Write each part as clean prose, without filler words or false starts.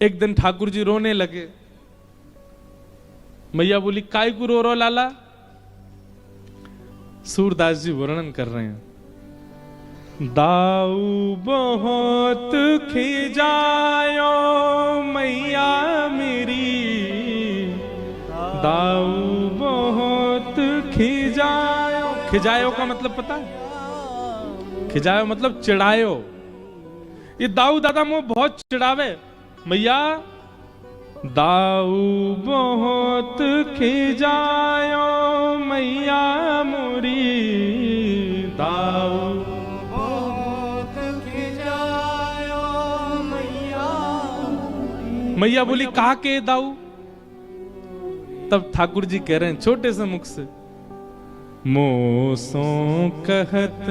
एक दिन ठाकुर जी रोने लगे। मैया बोली काय को रो लाला? सूरदास जी वर्णन कर रहे हैं, दाऊ बहुत खिजायो मैया मेरी, दाऊ बहुत खिजायो। खिजायो का मतलब पता है? खिजायो मतलब चिढ़ायो। ये दाऊ दादा मुझे बहुत चिढ़ावे। मैया दाऊ बहुत खिजायो मैया मोरी, दाऊ बहुत खिजायो मैया। मैया बोली कहा के दाऊ? तब ठाकुर जी कह रहे हैं छोटे से मुख से, मोसो कहत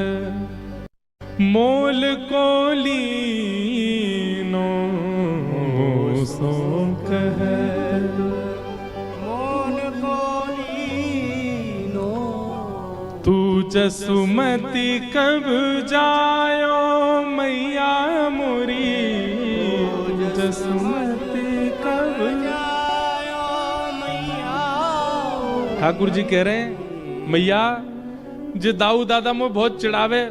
मोल को लीनो, मोसो कहत मोल को लीनो, तू जसुमती कब जायो मैया मोरी, जसुमती कब जायो मैया। ठाकुर जी कह रहे हैं मैया जे दाऊ दादा मुझे बहुत चिढ़ावे।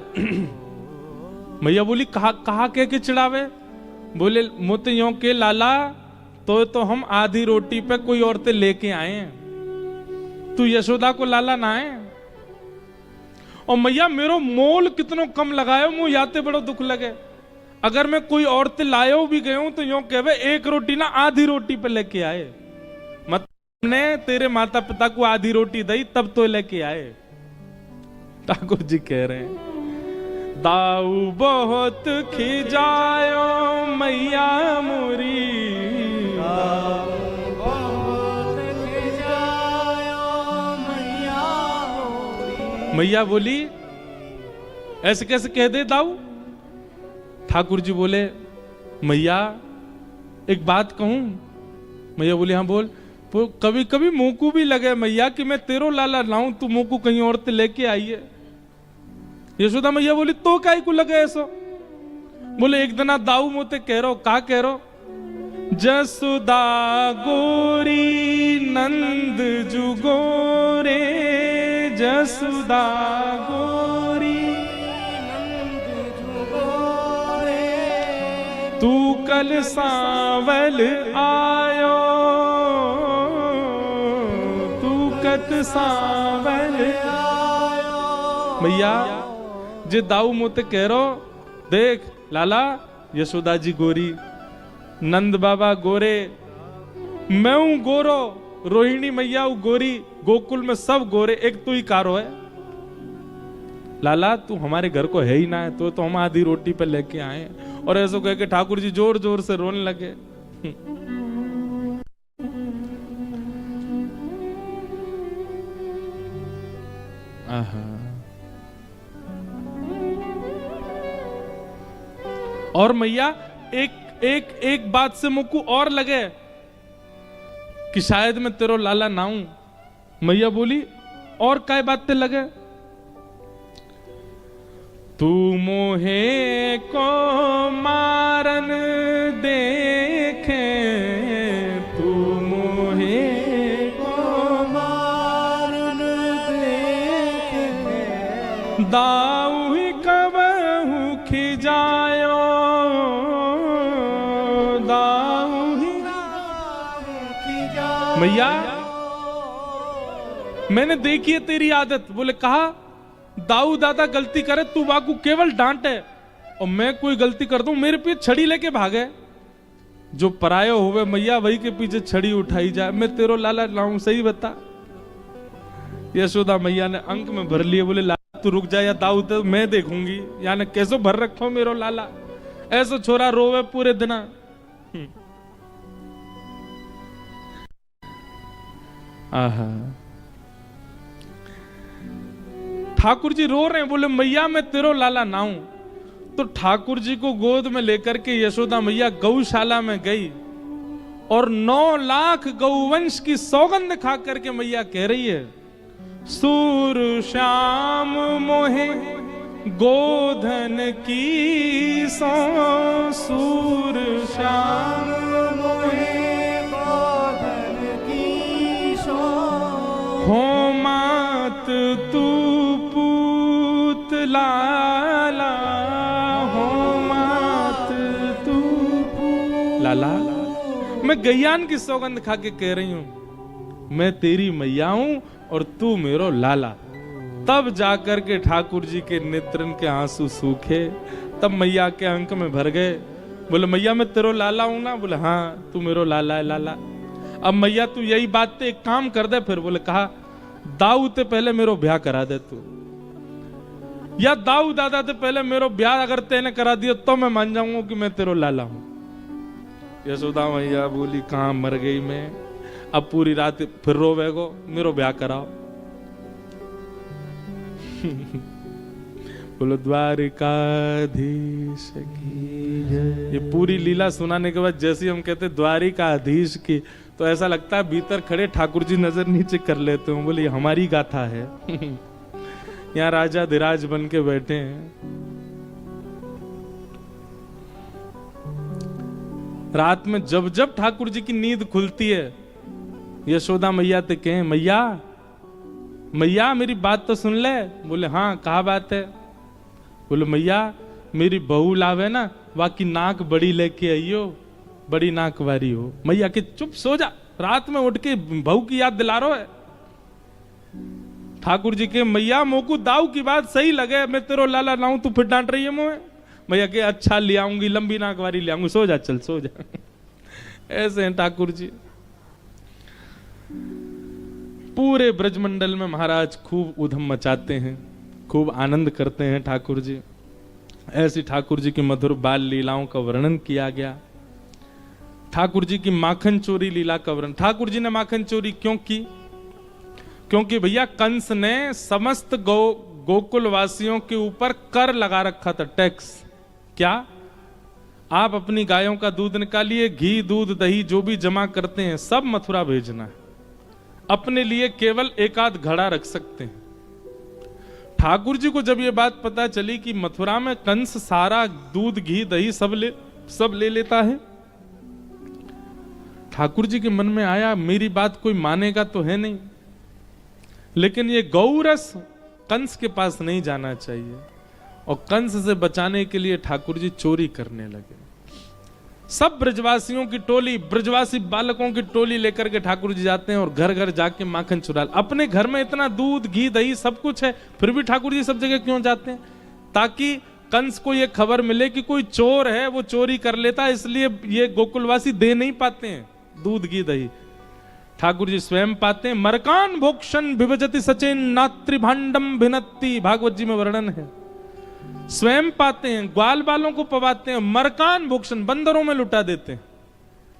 मैया बोली कहा कह के चिढ़ावे? बोले मुत यो के लाला तो हम आधी रोटी पे कोई औरतें लेके आए हैं, तू यशोदा को लाला ना है। और मैया मेरो मोल कितनो कम लगायो, मुझे याते बड़ो दुख लगे। अगर मैं कोई औरतें लायो भी गयो तो यो कहवे एक रोटी ना आधी रोटी पे लेके आए, मतलब ने तेरे माता पिता को आधी रोटी दी तब तो लेके आए। ठाकुर जी कह रहे हैं दाऊ बहुत खिजायो मैया मोरी, बहुत खिजायो मैया मोरी। मैया बोली ऐसे कैसे कह दे दाऊ? ठाकुर जी बोले मैया एक बात कहूं? मैया बोली हाँ बोल। कभी कभी मुंह को भी लगे मैया कि मैं तेरो लाला लाऊं, तू मुंह को कहीं और लेके आई है। यशोदा मैया बोली तो काय को लगे ऐसो? बोले एक दिन दाऊ मोते कह रो, का कह रो? जसुदा गोरी नंद जुगोरे, जसुदा गोरी नंद जुगोरे, तू कल सावल आयो, तू कत सावल आयो। मैया जे दाऊ मोते कह रो, देख लाला यशोदा जी गोरी, नंद बाबा गोरे, मैं हूं गोरो, रोहिणी मैया गोरी, गोकुल में सब गोरे, एक तू ही कारो है। लाला तू हमारे घर को है ही ना है, तो हम आधी रोटी पे लेके आए। और ऐसा कह के ठाकुर जी जोर जोर से रोने लगे। आहा। और मैया एक बात से मुझको और लगे कि शायद मैं तेरो लाला ना हूं। मैया बोली और काय बात ते लगे? तू मोहे को मारन देखे, तू मोहे को मारन देखे, दाऊ ही कबहू खिजायो, मैया मैंने देखी है तेरी आदत। बोले कहा दाऊ दादा गलती करे तू बाकू केवल डांटे, और मैं कोई गलती कर दूं मेरे पीछे छड़ी लेके भागे। जो परायो होवे मैया वही के पीछे छड़ी उठाई जाए। मैं तेरो लाला लाऊं, सही बता। यशोदा मैया ने अंक में भर लिए। बोले लाला तू रुक जा, या दाऊ तो मैं देखूंगी, यानी कैसो भर रखो मेरो लाला। ऐसो छोरा रोवे पूरे दिन। आहा। ठाकुर जी रो रहे हैं। बोले मैया मैं तेरो लाला ना हूं। तो ठाकुर जी को गोद में लेकर के यशोदा मैया गौशाला में गई और 9 लाख गौवंश की सौगंध खा करके मैया कह रही है, सूर श्याम मोहे गोधन की सो, सूर श्याम मोहे तू पूत लाला हो मात तू लाला। मैं गैयान की सौगंध खा के कह रही हूं, मैं तेरी मैया हूं और तू मेरो लाला। तब जाकर के ठाकुर जी के नेत्रन के आंसू सूखे, तब मैया के अंक में भर गए। बोले मैया मैं तेरो लाला हूं ना? बोले हाँ तू मेरो लाला है लाला। अब मैया तू यही बात ते एक काम कर दे फिर। बोले कहा दाऊ ते पहले मेरो ब्याह करा दे तू, या दाऊ दादा ते पहले मेरो ब्याह अगर तेने करा दिया तो मैं मान जाऊंगा कि मैं तेरो लाला हूं। यशोदा मैया बोली कहां मर गई मैं, अब पूरी रात फिर रोवेगो, मेरो ब्याह कराओ। बोलो द्वारिकाधीश की जय। ये पूरी लीला सुनाने के बाद जैसे हम कहते द्वारिकाधीश की, तो ऐसा लगता है भीतर खड़े ठाकुर जी नजर नीचे कर लेते हो। बोले हमारी गाथा है। यहाँ राजा धीराज बन के बैठे हैं। रात में जब जब ठाकुर जी की नींद खुलती है, यशोदा मैया ते कहें मैया मैया मेरी बात तो सुन ले। बोले हाँ कहा बात है? बोले मैया मेरी बहू लावे ना, बाकी नाक बड़ी लेके आइयो, बड़ी नाक वारी हो। मैया के चुप सो जा, रात में उठ के बहू की याद दिला रहा है। ठाकुर जी के मैया मोकू दाऊ की बात सही लगे, मैं तेरो लाला लाऊं तू फिर डांट रही है मुझे। मैया के अच्छा ले आऊंगी, लंबी नाक वारी ले आऊंगी, सो जा चल सो जा। ऐसे हैं ठाकुर जी। पूरे ब्रजमंडल में महाराज खूब उधम मचाते हैं, खूब आनंद करते हैं ठाकुर जी। ऐसी ठाकुर जी की मधुर बाल लीलाओं का वर्णन किया गया। ठाकुर जी की माखन चोरी लीला का वर्णन। ठाकुर जी ने माखन चोरी क्यों की? क्योंकि भैया कंस ने समस्त गोकुल वासियों के ऊपर कर लगा रखा था, टैक्स। क्या? आप अपनी गायों का दूध निकालिए, घी दूध दही जो भी जमा करते हैं सब मथुरा भेजना है, अपने लिए केवल एक आध घड़ा रख सकते हैं। ठाकुर जी को जब ये बात पता चली कि मथुरा में कंस सारा दूध घी दही सब ले लेता है, ठाकुर जी के मन में आया मेरी बात कोई मानेगा तो है नहीं, लेकिन ये गौरस कंस के पास नहीं जाना चाहिए। और कंस से बचाने के लिए ठाकुर जी चोरी करने लगे। सब ब्रजवासियों की टोली, ब्रजवासी बालकों की टोली लेकर के ठाकुर जी जाते हैं और घर घर जाके माखन चुरा। अपने घर में इतना दूध घी दही सब कुछ है, फिर भी ठाकुर जी सब जगह क्यों जाते हैं? ताकि कंस को यह खबर मिले कि कोई चोर है, वो चोरी कर लेता है, इसलिए ये गोकुलवासी दे नहीं पाते हैं दूध घी दही। ठाकुर जी स्वयं पाते हैं। मरकान भोक्षण विभजति सचेन नात्री भांडम भिनत्ति, भागवत जी में वर्णन है। स्वयं पाते हैं, ग्वाल बालों को पवाते हैं, मरकान भोक्षण बंदरों में लुटा देते हैं,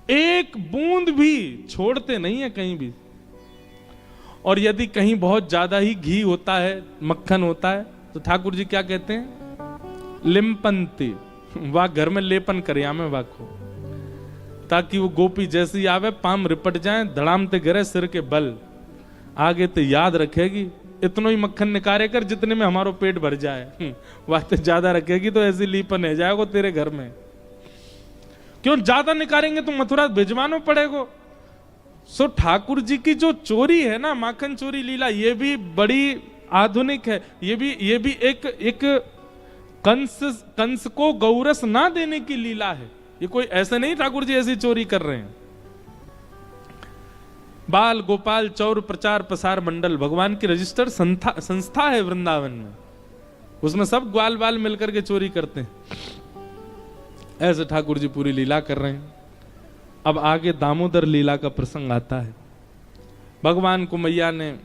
एक बूंद भी छोड़ते नहीं है कहीं भी। और यदि कहीं बहुत ज्यादा ही घी होता है, मक्खन होता है, तो ठाकुर जी क्या कहते हैं? लिम्पंती, वाह घर में लेपन करे में वाको, ताकि वो गोपी जैसी आवे पाम रिपट जाए, धड़ाम ते गिरे सिर के बल, आगे तो याद रखेगी इतनो ही मक्खन निकारे कर जितने में हमारो पेट भर जाए। बात ज्यादा रखेगी तो ऐसी लीपन है जाएगा तेरे घर में। क्यों ज्यादा निकालेंगे तो मथुरा भिजवाना पड़ेगा। सो ठाकुर जी की जो चोरी है ना, माखन चोरी लीला, ये भी बड़ी आधुनिक है। ये भी एक कंस को गौरस ना देने की लीला है। ये कोई ऐसे नहीं ठाकुर जी ऐसी चोरी कर रहे हैं। बाल गोपाल चौर प्रचार प्रसार मंडल भगवान की रजिस्टर संस्था है वृंदावन में, उसमें सब ग्वाल बाल मिलकर के चोरी करते हैं। ऐसे ठाकुर जी पूरी लीला कर रहे हैं। अब आगे दामोदर लीला का प्रसंग आता है। भगवान को मैया ने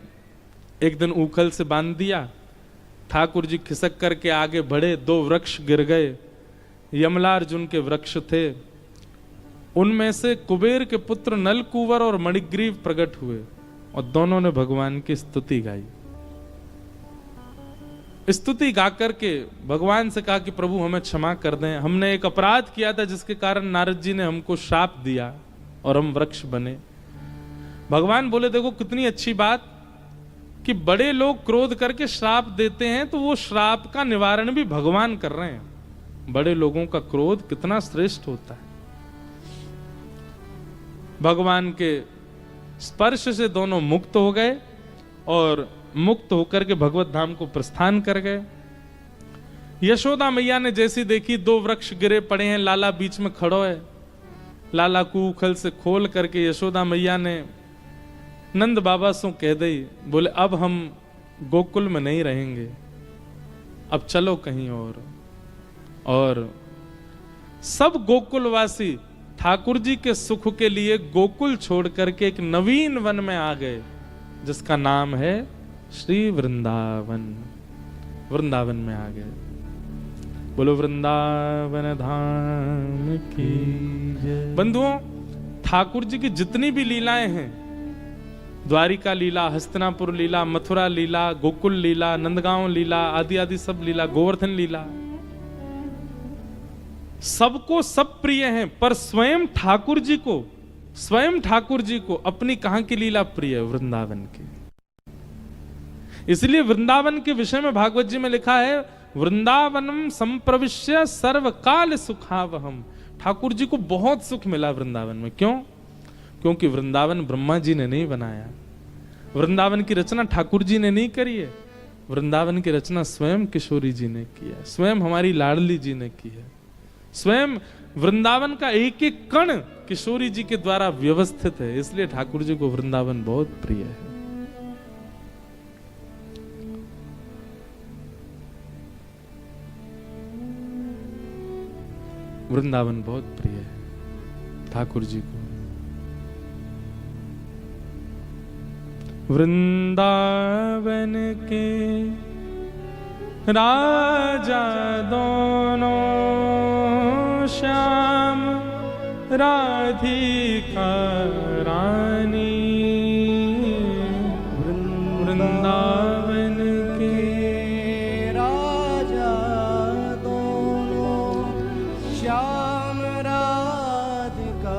एक दिन ऊखल से बांध दिया, ठाकुर जी खिसक करके आगे बढ़े, दो वृक्ष गिर गए, यमलार्जुन के वृक्ष थे। उनमें से कुबेर के पुत्र नलकूवर और मणिग्रीव प्रकट हुए और दोनों ने भगवान की स्तुति गाई। स्तुति गा करके भगवान से कहा कि प्रभु हमें क्षमा कर दें, हमने एक अपराध किया था जिसके कारण नारद जी ने हमको श्राप दिया और हम वृक्ष बने। भगवान बोले देखो कितनी अच्छी बात कि बड़े लोग क्रोध करके श्राप देते हैं, तो वो श्राप का निवारण भी भगवान कर रहे हैं। बड़े लोगों का क्रोध कितना श्रेष्ठ होता है। भगवान के स्पर्श से दोनों मुक्त हो गए और मुक्त होकर के भगवत धाम को प्रस्थान कर गए। यशोदा मैया ने जैसी देखी 2 वृक्ष गिरे पड़े हैं, लाला बीच में खड़ो है। लाला को उखल से खोल करके यशोदा मैया ने नंद बाबा से कह दी, बोले अब हम गोकुल में नहीं रहेंगे, अब चलो कहीं और सब गोकुलवासी ठाकुर जी के सुख के लिए गोकुल छोड़ करके एक नवीन वन में आ गए, जिसका नाम है श्री वृंदावन। वृंदावन में आ गए। बोलो वृंदावन धाम की जय। बंधुओं, ठाकुर जी की जितनी भी लीलाएं हैं, द्वारिका लीला, हस्तिनापुर लीला, मथुरा लीला, गोकुल लीला, नंदगांव लीला, आदि आदि सब लीला, गोवर्धन लीला, सबको सब प्रिय हैं, पर स्वयं ठाकुर जी को अपनी कहां की लीला प्रिय है? वृंदावन की। इसलिए वृंदावन के विषय में भागवत जी में लिखा है, वृंदावनम संप्रविश्य सर्वकाल सुखावहम। ठाकुर जी को बहुत सुख मिला वृंदावन में। क्यों? क्योंकि वृंदावन ब्रह्मा जी ने नहीं बनाया, वृंदावन की रचना ठाकुर जी ने नहीं करी है, वृंदावन की रचना स्वयं किशोरी जी ने की है, स्वयं हमारी लाडली जी ने की है। स्वयं वृंदावन का एक एक कण किशोरी जी के द्वारा व्यवस्थित है, इसलिए ठाकुर जी को वृंदावन बहुत प्रिय है। वृंदावन बहुत प्रिय है ठाकुर जी को। वृंदावन के राजा दोनों, श्याम राधिका रानी। वृंदावन के राजा दोनों, श्याम राधिका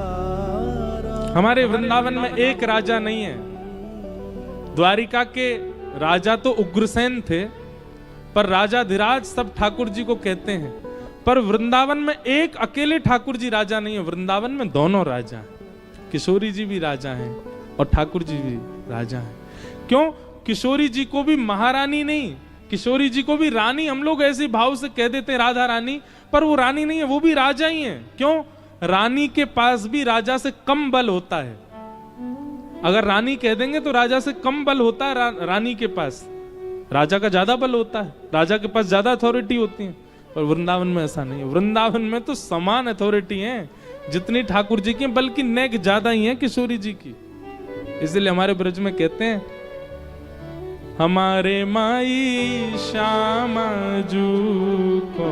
रानी। हमारे वृंदावन में एक राजा नहीं है। द्वारिका के राजा तो उग्रसेन थे, पर राजाधिराज सब ठाकुर जी को कहते हैं। पर वृंदावन में एक अकेले ठाकुर जी राजा नहीं है, वृंदावन में दोनों राजा हैं। किशोरी जी भी राजा हैं और ठाकुर जी भी राजा हैं। क्यों? किशोरी जी को भी महारानी नहीं, किशोरी जी को भी रानी हम लोग ऐसे भाव से कह देते हैं, राधा रानी, पर वो रानी नहीं है, वो भी राजा ही है। क्यों? रानी के पास भी राजा से कम बल होता है। अगर रानी कह देंगे तो राजा से कम बल होता है, रानी के पास राजा का ज्यादा बल होता है, राजा के पास ज्यादा अथॉरिटी होती है। पर वृंदावन में ऐसा नहीं है। वृंदावन में तो समान अथॉरिटी है, जितनी ठाकुर जी की, बल्कि नेक ज्यादा ही है किशोरी जी की। इसलिए हमारे ब्रज में कहते हैं, हमारे माई श्यामा जू को